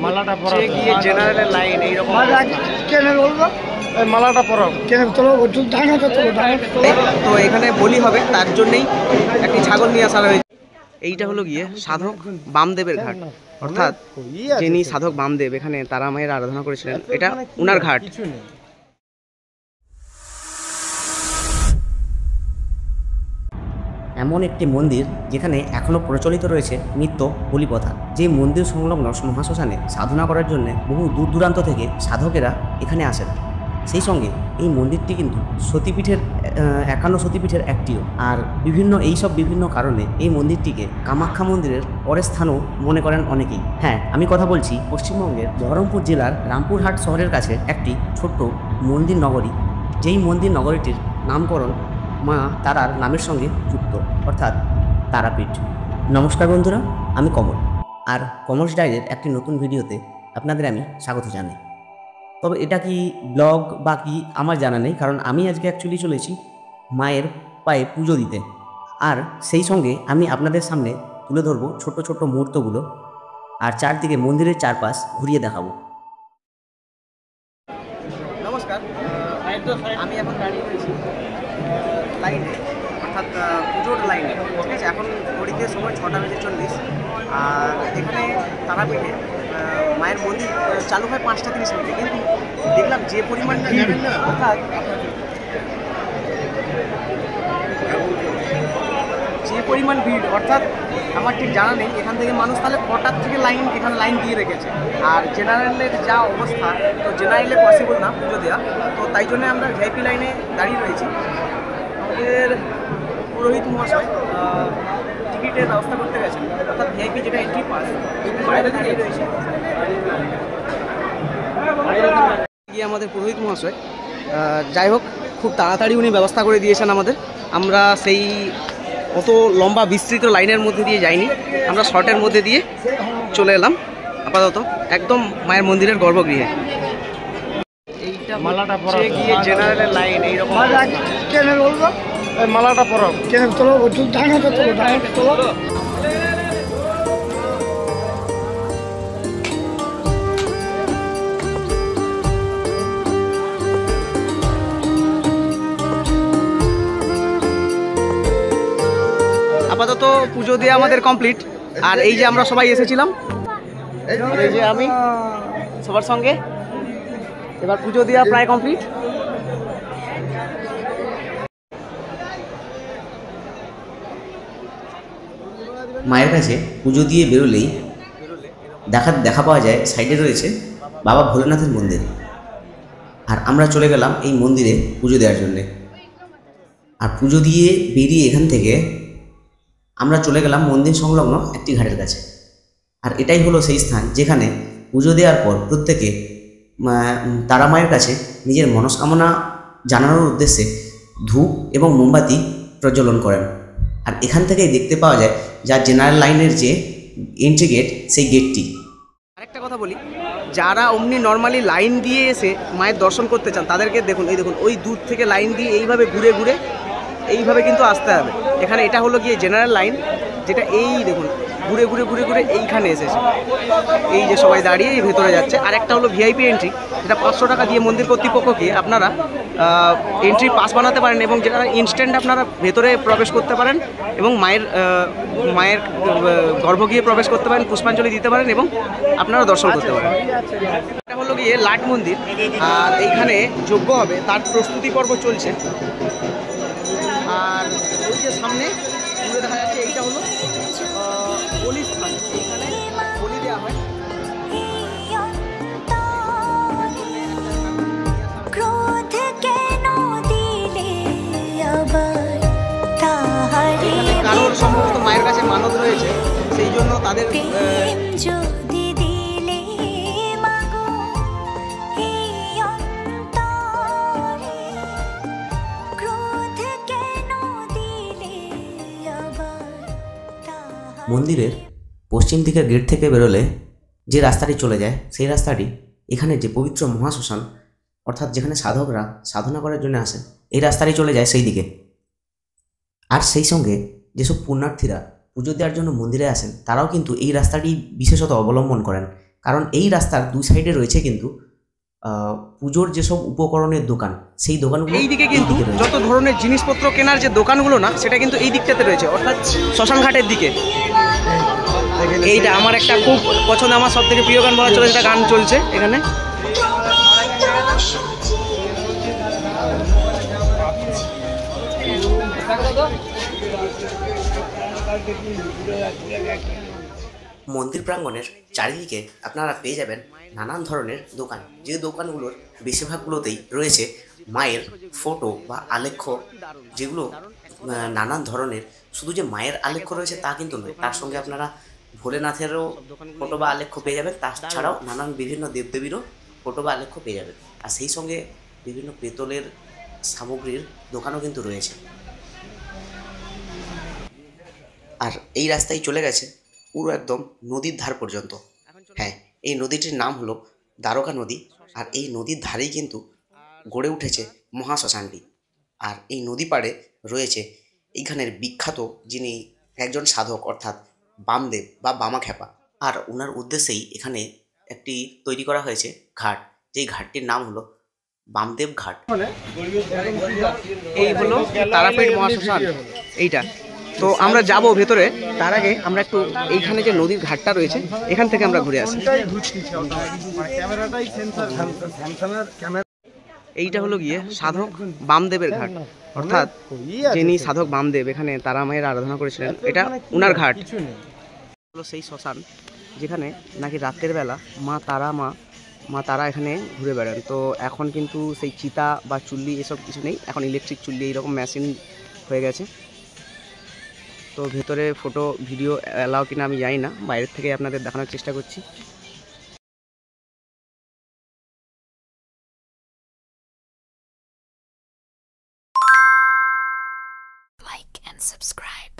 মালাটা পরা গিয়ে জেনারেল লাইন এইরকম কেন বলবো মালাটা পরা কেন তোলো ডাঙাতে তোলো তো এখানে বলি হবে, তার জন্যই একটি ছাগল নিয়ে আসা হয়েছে। এইটা হলো গিয়ে সাধক বামদেবের ঘাট, অর্থাৎ যিনি সাধক বামদেব এখানে তারা মায়ের আরাধনা করেছিলেন, এটা উনার ঘাট। এমন একটি মন্দির যেখানে এখনও প্রচলিত রয়েছে নিত্য বলি প্রথা। যে মন্দির সংলগ্ন মহাশ্মশানে সাধনা করার জন্য বহু দূর দূরান্ত থেকে সাধকেরা এখানে আসেন। সেই সঙ্গে এই মন্দিরটি কিন্তু সতীপীঠের 51 সতীপীঠের একটিও। আর বিভিন্ন কারণে এই মন্দিরটিকে কামাখ্যা মন্দিরের পরের স্থানও মনে করেন অনেকেই। হ্যাঁ, আমি কথা বলছি পশ্চিমবঙ্গের বহরমপুর জেলার রামপুরহাট শহরের কাছে একটি ছোট্ট মন্দির নগরী, যেই মন্দির নগরীটির নামকরণ মা তারার নামের সঙ্গে যুক্ত, অর্থাৎ তারাপীঠ। নমস্কার বন্ধুরা, আমি কমল, আর কমলস ডায়েরির একটি নতুন ভিডিওতে আপনাদের আমি স্বাগত জানাই। তবে এটা কি ব্লগ বা কি আমার জানা নেই, কারণ আমি আজকে অ্যাকচুয়ালি চলেছি মায়ের পায়ে পুজো দিতে। আর সেই সঙ্গে আমি আপনাদের সামনে তুলে ধরবো ছোট ছোট মুহূর্তগুলো, আর চারদিকে মন্দিরের চারপাশ ঘুরিয়ে দেখাবো। নমস্কার, আমি এখন দাঁড়িয়ে রয়েছি লাইনে, অর্থাৎ পুজোর লাইনে। ঠিক আছে, এখন ঘড়িতে সময় 6:40, আর এখানে তারাপীঠে মায়ের মন্দির চালু হয় 5:30, কিন্তু দেখলাম যে পরিমাণ ভিড়, অর্থাৎ আমার ঠিক জানা নেই এখান থেকে মানুষ তাহলে কটার থেকে এখানে লাইন দিয়ে রেখেছে। আর জেনারেলের যা অবস্থা, তো জেনারেলে পসিবল না পুজো দেওয়া, তো তাই জন্য আমরা ভিআইপি লাইনে দাঁড়িয়ে রয়েছি। আমাদের পুরোহিত মহাশয় টিকিটের ব্যবস্থা করতে গেছেন, অর্থাৎ ভিআইপি যেটা এন্ট্রি পাস, বাইরে দাঁড়িয়ে রয়েছে গিয়ে আমাদের পুরোহিত মহাশয়। যাই হোক, খুব তাড়াতাড়ি উনি ব্যবস্থা করে দিয়েছেন আমাদের। আমরা সেই অত লম্বা বিস্তৃত লাইনের মধ্যে দিয়ে যাইনি, আমরা শর্টের মধ্যে দিয়ে চলে এলাম আপাতত একদম মায়ের মন্দিরের গর্ভগৃহে। এইটা মালাটা পরা গিয়ে জেনারেল লাইন এইরকম কেন বলবো মালাটা পরা কেন তোলো ডাঙাতে তোলো আপাতত পুজো দিয়ে আমাদের কমপ্লিট। আর এই যে আমরা সবাই এসেছিলাম, এই যে আমি সবার সঙ্গে, এবার পুজো দেওয়া প্রায় কমপ্লিট। মায়ের কাছে পুজো দিয়ে বেরোলেই দেখা পাওয়া যায় সাইডে রয়েছে বাবা ভোলেনাথের মন্দির। আর আমরা চলে গেলাম এই মন্দিরে পুজো দেওয়ার জন্যে। আর পুজো দিয়ে বেরিয়ে এখান থেকে আমরা চলে গেলাম মন্দির সংলগ্ন একটি ঘাটের কাছে। আর এটাই হলো সেই স্থান যেখানে পুজো দেওয়ার পর প্রত্যেকে তারা মায়ের কাছে নিজের মনস্কামনা জানানোর উদ্দেশ্যে ধূপ এবং মোমবাতি প্রজ্বলন করেন। আর এখান থেকেই দেখতে পাওয়া যায় যা জেনারেল লাইনের যে এন্ট্রি গেট, সেই গেটটি। আরেকটা কথা বলি, যারা অমনি নর্মালি লাইন দিয়ে এসে মায়ের দর্শন করতে চান তাদেরকে দেখুন, ওই দূর থেকে লাইন দিয়ে এইভাবে ঘুরে ঘুরে এইভাবে কিন্তু আসতে হবে। এখানে এটা হলো গিয়ে জেনারেল লাইন, যেটা এই দেখুন ঘুরে ঘুরে ঘুরে ঘুরে এইখানে এসেছে। এই যে সবাই দাঁড়িয়ে ভেতরে যাচ্ছে। আর একটা হলো ভিআইপি এন্ট্রি, যেটা 500 টাকা দিয়ে মন্দির কর্তৃপক্ষকে আপনারা এন্ট্রি পাস বানাতে পারেন, এবং যেটা ইনস্ট্যান্ট আপনারা ভেতরে প্রবেশ করতে পারেন এবং মায়ের গর্ভগৃহে প্রবেশ করতে পারেন, পুষ্পাঞ্জলি দিতে পারেন এবং আপনারা দর্শন করতে পারেন। এটা হলো গিয়ে লাট মন্দির, আর এইখানে যজ্ঞ হবে তার প্রস্তুতি পর্ব চলছে। আর ওই যে সামনে দেখা যাচ্ছে এইটা হলো বলি স্থান, এইখানে বলি দেওয়া হয়। কারোর সম্ভবত মায়ের কাছে মানত রয়েছে, সেই জন্য তাদের মন্দিরের পশ্চিম দিকের গেট থেকে বেরোলে যে রাস্তাটি চলে যায়, সেই রাস্তাটি এখানে যে পবিত্র মহাশ্মশান, অর্থাৎ যেখানে সাধকরা সাধনা করার জন্য আসেন, এই রাস্তাটি চলে যায় সেই দিকে। আর সেই সঙ্গে যেসব পুণ্যার্থীরা পুজো দেওয়ার জন্য মন্দিরে আসেন, তারাও কিন্তু এই রাস্তাটি বিশেষত অবলম্বন করেন, কারণ এই রাস্তার দু সাইডে রয়েছে কিন্তু পুজোর যেসব উপকরণের দোকান, সেই দোকানগুলো এইদিকে কিন্তু এইদিকে রয়েছে। যত ধরনের জিনিসপত্র কেনার যে দোকানগুলো না, সেটা কিন্তু এই দিকটাতে রয়েছে, অর্থাৎ শ্মশান ঘাটের দিকে। এইটা আমার একটা খুব পছন্দ, আমার সব থেকে প্রিয় গান বলা চলে, যেটা গান চলছে এখানে। মন্দির প্রাঙ্গণের চারিদিকে আপনারা পেয়ে যাবেন নানান ধরনের দোকান, যে দোকানগুলোর বেশিরভাগগুলোতেই রয়েছে মায়ের ফটো বা আলেখ্য, যেগুলো নানান ধরনের। শুধু যে মায়ের আলেখ্য রয়েছে তা কিন্তু নয়, তার সঙ্গে আপনারা ভোলেনাথেরও ফটো বা আলেখ্য পেয়ে যাবেন, তাছাড়াও নানান বিভিন্ন দেবদেবীরও ফটো বা আলেখ্য পেয়ে যাবেন। আর সেই সঙ্গে বিভিন্ন পেতলের সামগ্রীর দোকানও কিন্তু রয়েছে। আর এই রাস্তায় চলে গেছে পুরো একদম নদীর ধার পর্যন্ত। হ্যাঁ, এই নদীটির নাম হলো দ্বারকা নদী। আর এই নদীর ধারেই কিন্তু গড়ে উঠেছে মহাশ্মশানটি। আর এই নদী পাড়ে রয়েছে এইখানের বিখ্যাত যিনি একজন সাধক, অর্থাৎ বামদেব বা বামাখ্যাপা। আর ওনার উদ্দেশ্যেই এখানে একটি তৈরি করা হয়েছে ঘাট, যেই ঘাটটির নাম হলো বামদেব ঘাট। এই হলো তারাপীঠ মহাশ্মশান এইটা। তো আমরা যাব ভেতরে, তার আগে আমরা একটু এইখানে যে নদীর ঘাটটা রয়েছে এখান থেকে আমরা ঘুরে আসি। এইটা হলো গিয়ে সাধক বামদেবের ঘাট, অর্থাৎ যিনি সাধক বামদেব এখানে তারা মায়ের আরাধনা করেছিলেন, এটা উনার ঘাট। হলো সেই শ্মশান যেখানে নাকি রাতের বেলা মা তারা এখানে ঘুরে বেড়ান। তো এখন কিন্তু সেই চিতা বা চুল্লি এসব কিছু নেই, এখন ইলেকট্রিক চুল্লি এইরকম মেশিন হয়ে গেছে। তো ভেতরে ফটো ভিডিও অ্যালাউ কিনা আমি জানি না, বাইরের থেকে আপনাদের দেখানোর চেষ্টা করছি। Like and subscribe.